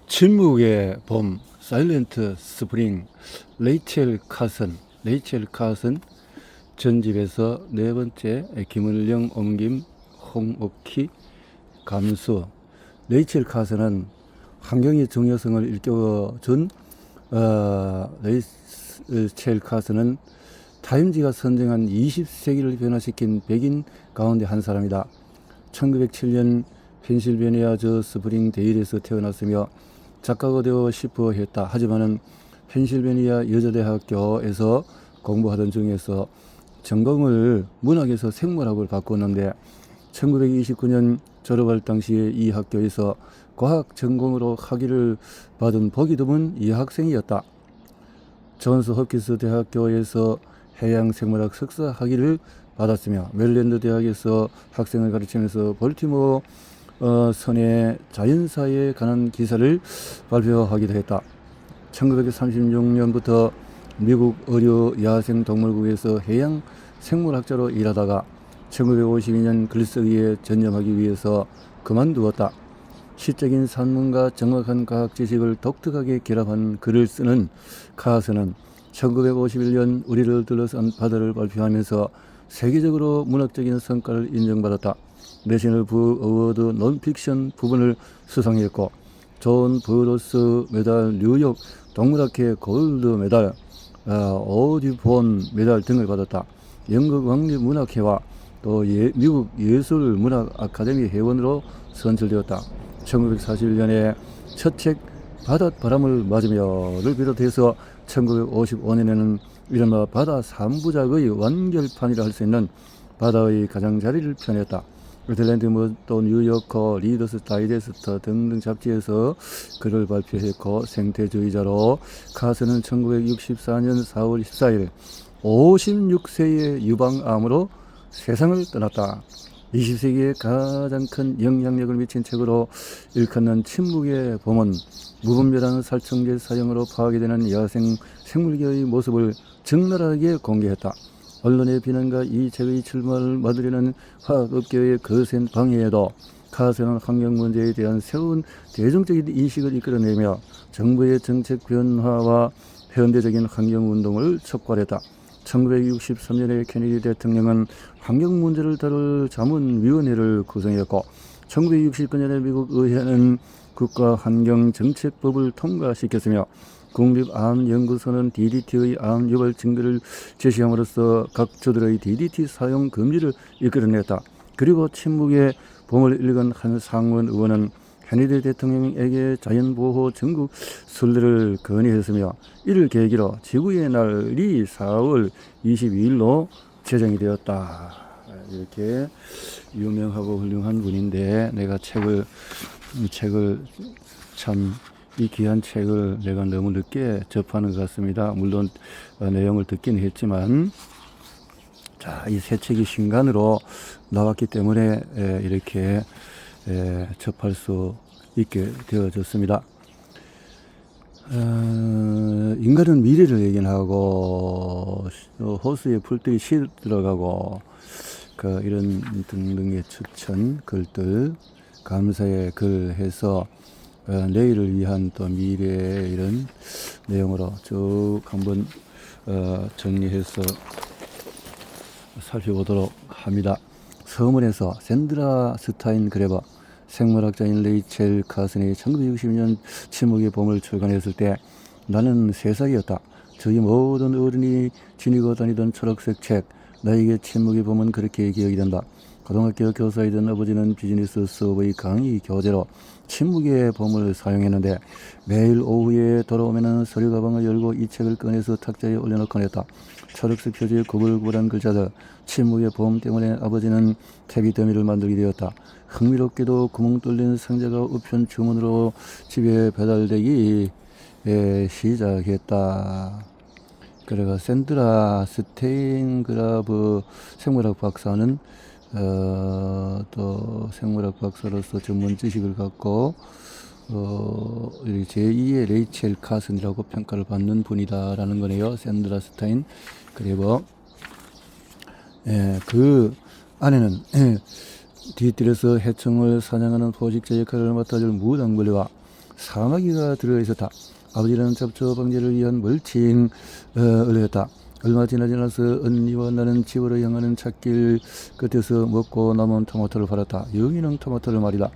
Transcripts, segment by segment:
침묵의 봄, 사일런트 스프링, 레이첼 카슨 전집에서 네 번째, 김은령 옮김, 홍옥희 감수. 레이첼 카슨은 환경의 중요성을 일깨워준 레이첼 카슨은 타임지가 선정한 20세기를 변화시킨 백인 가운데 한 사람이다. 1907년 펜실베니아 저 스프링 데일에서 태어났으며 작가가 되고 싶어 했다. 하지만은 펜실베니아 여자대학교에서 공부하던 중에서 전공을 문학에서 생물학을 바꿨는데 1929년 졸업할 당시에 이 학교에서 과학 전공으로 학위를 받은 보기 드문 여학생이었다. 존스 홉킨스 대학교에서 해양생물학 석사 학위를 받았으며 메릴랜드 대학에서 학생을 가르치면서 볼티모어 선의 자연사에 관한 기사를 발표하기도 했다. 1936년부터 미국 어류 야생동물국에서 해양생물학자로 일하다가 1952년 글쓰기에 전념하기 위해서 그만두었다. 시적인 산문과 정확한 과학 지식을 독특하게 결합한 글을 쓰는 카슨은 1951년 우리를 둘러싼 바다를 발표하면서 세계적으로 문학적인 성과를 인정받았다. 내셔널 부 어워드 논픽션 부분을 수상했고 존 브로스 메달, 뉴욕 동물학회 골드 메달, 오디본 메달 등을 받았다. 영국 왕립문학회와 또 미국 예술문학 아카데미 회원으로 선출되었다. 1941년에 첫 책 바닷바람을 맞으며를 비롯해서 1955년에는 이른바 바다 3부작의 완결판이라 할 수 있는 바다의 가장자리를 펴냈다. 애틀랜틱 또 뉴요커, 리더스 다이제스트 등등 잡지에서 글을 발표했고 생태주의자로 카슨은 1964년 4월 14일 56세의 유방암으로 세상을 떠났다. 20세기에 가장 큰 영향력을 미친 책으로 일컫는 침묵의 봄은 무분별한 살충제 사용으로 파괴 되는 야생 생물계의 모습을 적나라하게 공개했다. 언론의 비난과 이 책의 출마를 막으려는 화학업계의 거센 방해에도 카슨은 환경 문제에 대한 새로운 대중적인 인식을 이끌어내며 정부의 정책 변화와 현대적인 환경운동을 촉발했다. 1963년에 케네디 대통령은 환경 문제를 다룰 자문위원회를 구성했고 1969년에 미국 의회는 국가환경정책법을 통과시켰으며 국립암연구소는 DDT의 암 유발 징조를 제시함으로써 각 주들의 DDT 사용 금지를 이끌어냈다. 그리고 침묵의 봄을 읽은 한 상원 의원은 케네디 대통령에게 자연보호 전국 순례를 건의했으며 이를 계기로 지구의 날이 4월 22일로 제정이 되었다. 이렇게 유명하고 훌륭한 분인데 내가 이 책을 참 이 귀한 책을 내가 너무 늦게 접하는 것 같습니다. 물론 내용을 듣긴 했지만 이 새 책이 신간으로 나왔기 때문에 이렇게 접할 수 있게 되어졌습니다. 인간은 미래를 얘기하고 호수에 풀들이 시들어가고 이런 등등의 추천 글들 감사의 글 해서 내일을 위한 또 미래의 이런 내용으로 쭉 한번 정리해서 살펴보도록 합니다. 서문에서 샌드라 스타인 그레버 생물학자인 레이첼 카슨이 1960년 침묵의 봄을 출간했을 때 나는 3살이었다. 저희 모든 어른이 지니고 다니던 초록색 책 나에게 침묵의 봄은 그렇게 기억이 된다. 고등학교 교사이던 아버지는 비즈니스 수업의 강의 교재로 침묵의 봄을 사용했는데 매일 오후에 돌아오면 서류 가방을 열고 이 책을 꺼내서 탁자에 올려놓곤 했다. 초록색 표지의 구불구불한 글자들 침묵의 봄 때문에 아버지는 퇴비더미를 만들게 되었다. 흥미롭게도 구멍 뚫린 상자가 우편 주문으로 집에 배달되기 시작했다. 그래가 샌드라 스테인그라브 생물학 박사는 또 생물학 박사로서 전문 지식을 갖고 제2의 레이첼 카슨이라고 평가를 받는 분이다라는 거네요. 샌드라 스타인 그리고 그 안에는 뒤뜰에서 해충을 사냥하는 포식자 역할을 맡아줄 무당벌레와 사마귀가 들어있었다. 아버지는 잡초 방지를 위한 멀칭을 했다. 얼마 지나서 언니와 나는 집으로 향하는 찻길 끝에서 먹고 남은 토마토를 팔았다. 영희는 토마토를 말이다.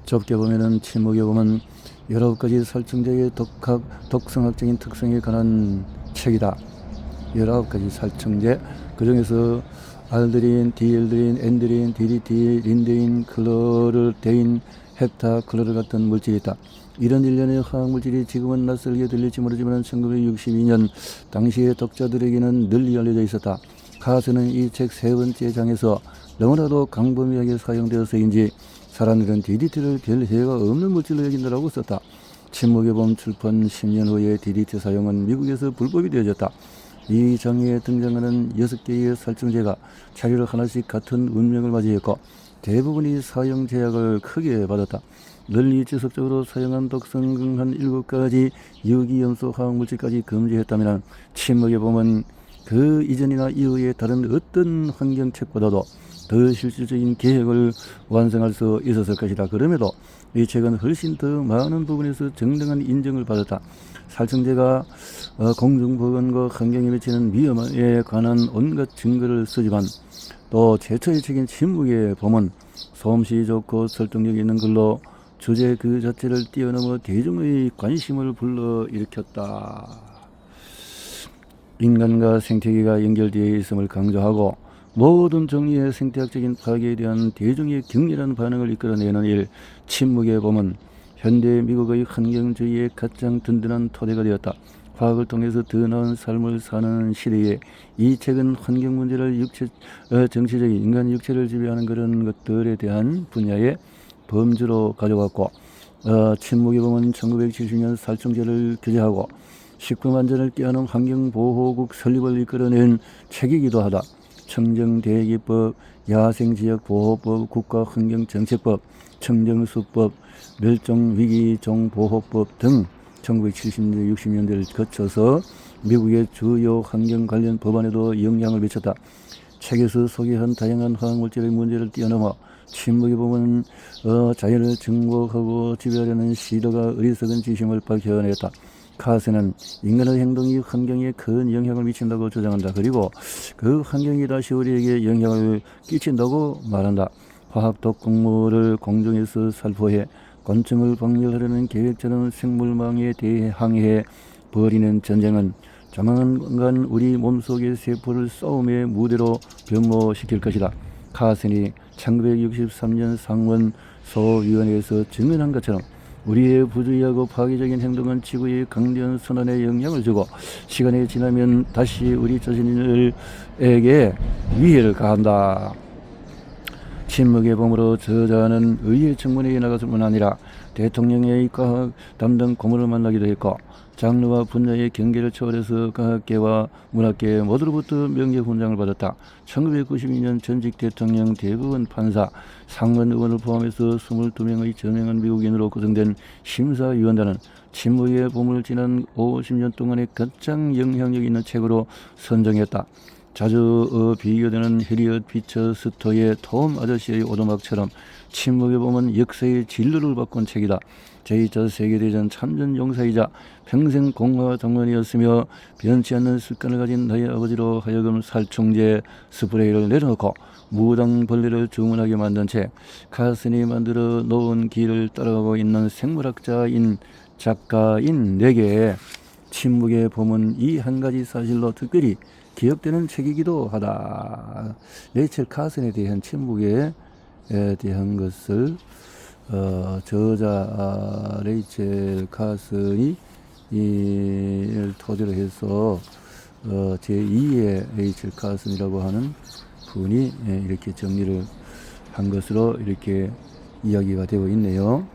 좁게 보면은 침묵에 보면 19가지 살충제의 독성학적인 특성에 관한 책이다. 19가지 살충제, 그 중에서 알드린, 디엘드린, 엔드린, DDT, 린데인, 클로르데인, 헵타클로르 같은 물질이 있다. 이런 일련의 화학물질이 지금은 낯설게 들릴지 모르지만 1962년 당시의 독자들에게는 널리 알려져 있었다. 카스는 이 책 세 번째 장에서 너무나도 광범위하게 사용되어서인지 사람들은 DDT를 별 해가 없는 물질로 여긴다라고 썼다. 침묵의 봄 출판 10년 후에 DDT 사용은 미국에서 불법이 되어졌다. 이 장에 등장하는 6개의 살충제가 자료를 하나씩 같은 운명을 맞이했고 대부분이 사용 제약을 크게 받았다. 널리 지속적으로 사용한 독성 한 7가지 유기염소 화학물질까지 금지했다면 침묵의 봄은 그 이전이나 이후에 다른 어떤 환경책보다도 더 실질적인 계획을 완성할 수 있었을 것이다. 그럼에도 이 책은 훨씬 더 많은 부분에서 정당한 인정을 받았다. 살충제가 공중보건과 환경에 미치는 위험에 관한 온갖 증거를 쓰지만 또 최초의 책인 침묵의 봄은 솜씨 좋고 설득력 있는 글로 주제 그 자체를 뛰어넘어 대중의 관심을 불러일으켰다. 인간과 생태계가 연결되어 있음을 강조하고 모든 정리의 생태학적인 파괴에 대한 대중의 격렬한 반응을 이끌어내는 일, 침묵의 봄은 현대 미국의 환경주의의 가장 든든한 토대가 되었다. 과학을 통해서 더 나은 삶을 사는 시대에 이 책은 환경 문제를 정치적인 인간 육체를 지배하는 그런 것들에 대한 분야의 범주로 가져왔고 침묵의 봄은 1970년 살충제를 규제하고 식품 안전을 꾀하는 환경보호국 설립을 이끌어낸 책이기도 하다. 청정대기법, 야생지역보호법, 국가환경정책법, 청정수법, 멸종위기종보호법 등 1970년대, 60년대를 거쳐서 미국의 주요 환경 관련 법안에도 영향을 미쳤다. 책에서 소개한 다양한 화학물질의 문제를 뛰어넘어 침묵의 봄은 자연을 증복하고 지배하려는 시도가 어리석은 지심을 밝혀냈다. 카스는 인간의 행동이 환경에 큰 영향을 미친다고 주장한다. 그리고 그 환경이 다시 우리에게 영향을 끼친다고 말한다. 화학 독극물을 공중에서 살포해 곤충을 박멸하려는 계획처럼 생물망에 대항해 벌이는 전쟁은 조만간 우리 몸속의 세포를 싸움의 무대로 변모시킬 것이다. 카슨이 1963년 상원 소위원회에서 증언한 것처럼 우리의 부주의하고 파괴적인 행동은 지구의 강대한 선언에 영향을 주고 시간이 지나면 다시 우리 자신에게 위해를 가한다. 침묵의 봄으로 저자는 의회 청문회에 나갔을 뿐 아니라 대통령의 과학 담당 고문을 만나기도 했고 장르와 분야의 경계를 초월해서 과학계와 문학계 모두로부터 명예훈장을 받았다. 1992년 전직 대통령, 대법원 판사, 상원 의원을 포함해서 22명의 저명한 미국인으로 구성된 심사위원단은 침묵의 봄을 지난 50년 동안의 가장 영향력 있는 책으로 선정했다. 자주 비교되는 해리엇 비처 스토의 톰 아저씨의 오두막처럼 침묵의 봄은 역사의 진로를 바꾼 책이다. 제2차 세계대전 참전 용사이자 평생 공화 당원이었으며 변치 않는 습관을 가진 나의 아버지로 하여금 살충제 스프레이를 내려놓고 무당벌레를 주문하게 만든 책. 카슨이 만들어 놓은 길을 따라가고 있는 생물학자인 작가인 내게 침묵의 봄은 이 한 가지 사실로 특별히 기억되는 책이기도 하다. 레이첼 카슨에 대한 침묵에 대한 것을 저자 레이첼 카슨이 이를 토대로 해서 제2의 레이첼 카슨이라고 하는 분이 이렇게 정리를 한 것으로 이렇게 이야기가 되고 있네요.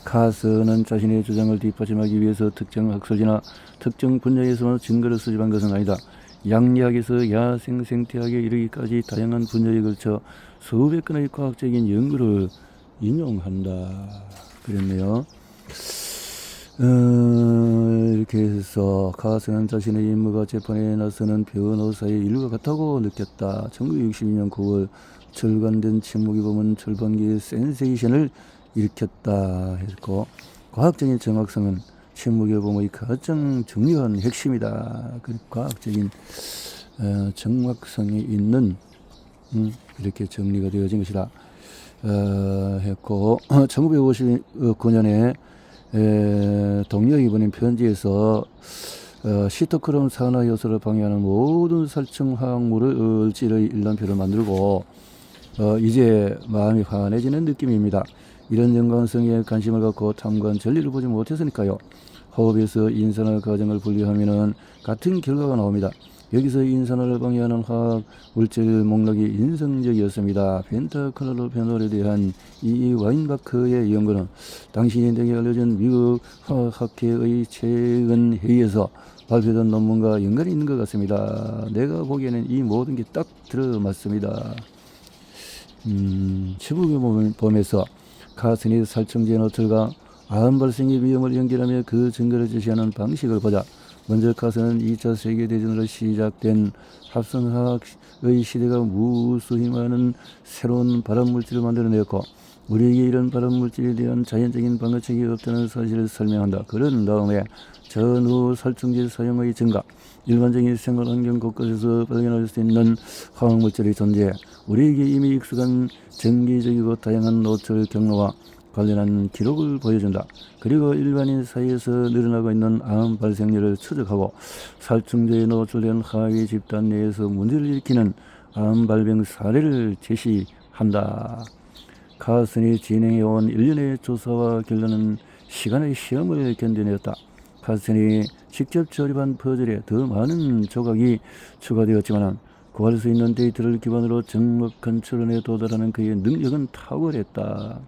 카슨은 자신의 주장을 뒷받침하기 위해서 특정 학설지나 특정 분야에서만 증거를 수집한 것은 아니다. 양리학에서 야생 생태학에 이르기까지 다양한 분야에 걸쳐 수백 건의 과학적인 연구를 인용한다. 그랬네요. 이렇게 해서 카슨은 자신의 임무가 재판에 나서는 변호사의 일과 같다고 느꼈다. 1962년 9월 절간된 침묵의 봄은 절반기의 센세이션을 일으켰다 했고, 과학적인 정확성은 침묵의 봄의 가장 중요한 핵심이다. 그 과학적인 정확성이 있는 이렇게 정리가 되어진 것이다 했고, 1959년에 동료에게 보낸 편지에서 시토크롬 산화 요소를 방해하는 모든 살충 화학물을 찌의 일람표를 만들고 이제 마음이 환해지는 느낌입니다. 이런 연관성에 관심을 갖고 탐구한 전리를 보지 못했으니까요. 호흡에서 인산화 과정을 분리하면 같은 결과가 나옵니다. 여기서 인산화를 방해하는 화학 물질 목록이 인상적이었습니다. 펜타클로로페놀에 대한 이 와인바크의 연구는 당신이 내게 알려준 미국 화학학회의 최근 회의에서 발표된 논문과 연관이 있는 것 같습니다. 내가 보기에는 이 모든 게 딱 들어맞습니다. 침묵의 봄에서 카슨이 살충제 노출과 암 발생의 위험을 연결하며 그 증거를 제시하는 방식을 보자. 먼저 카슨은 2차 세계대전으로 시작된 합성화학의 시대가 무수히 많은 새로운 발암물질을 만들어내었고, 우리에게 이런 발암물질에 대한 자연적인 방어책이 없다는 사실을 설명한다. 그런 다음에 전후 살충제 사용의 증가, 일반적인 생활환경 곳곳에서 발견할 수 있는 화학물질의 존재, 우리에게 이미 익숙한 정기적이고 다양한 노출 경로와 관련한 기록을 보여준다. 그리고 일반인 사이에서 늘어나고 있는 암 발생률을 추적하고 살충제에 노출된 하위 집단 내에서 문제를 일으키는 암 발병 사례를 제시한다. 카슨이 진행해온 일련의 조사와 결론은 시간의 시험을 견뎌냈다. 카슨이 직접 조립한 퍼즐에 더 많은 조각이 추가되었지만 구할 수 있는 데이터를 기반으로 정확한 추론에 도달하는 그의 능력은 탁월했다.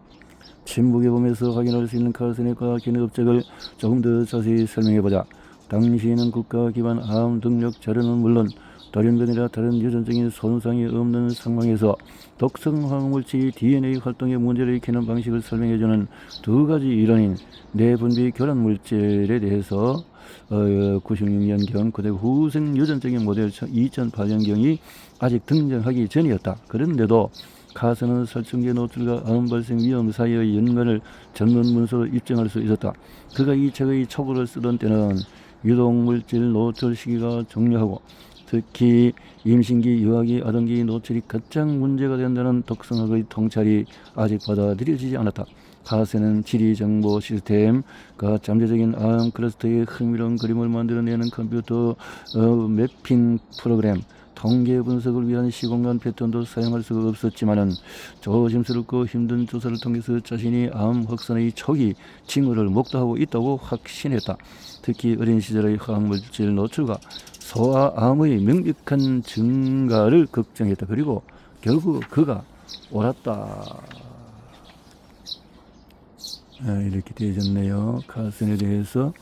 침묵의 봄에서 확인할 수 있는 카슨의 과학기능 업적을 조금 더 자세히 설명해보자. 당시에는 국가 기반 암 등록 자료는 물론 돌연변이나 다른 유전적인 손상이 없는 상황에서 독성 화학물질이 DNA 활동에 문제를 일으키는 방식을 설명해주는 두 가지 이론인 내분비 교란 물질에 대해서 96년경 그대 후생 유전적인 모델 2008년경이 아직 등장하기 전이었다. 그런데도 카슨은 살충제 노출과 암 발생 위험 사이의 연관을 전문 문서로 입증할 수 있었다. 그가 이 책의 초고를 쓰던 때는 유독물질 노출 시기가 중요하고 특히 임신기, 유아기, 아동기 노출이 가장 문제가 된다는 독성학의 통찰이 아직 받아들여지지 않았다. 카슨은 지리정보 시스템과 잠재적인 암 클러스터의 흥미로운 그림을 만들어내는 컴퓨터 매핑 프로그램, 통계 분석을 위한 시공간 패턴도 사용할 수가 없었지만은 조심스럽고 힘든 조사를 통해서 자신이 암 확산의 초기 징후를 목도하고 있다고 확신했다. 특히 어린 시절의 화학물질 노출과 소아암의 명백한 증가를 걱정했다. 그리고 결국 그가 옳았다. 이렇게 되어졌네요. 카슨에 대해서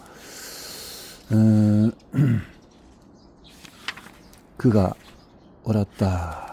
그가 옳았다.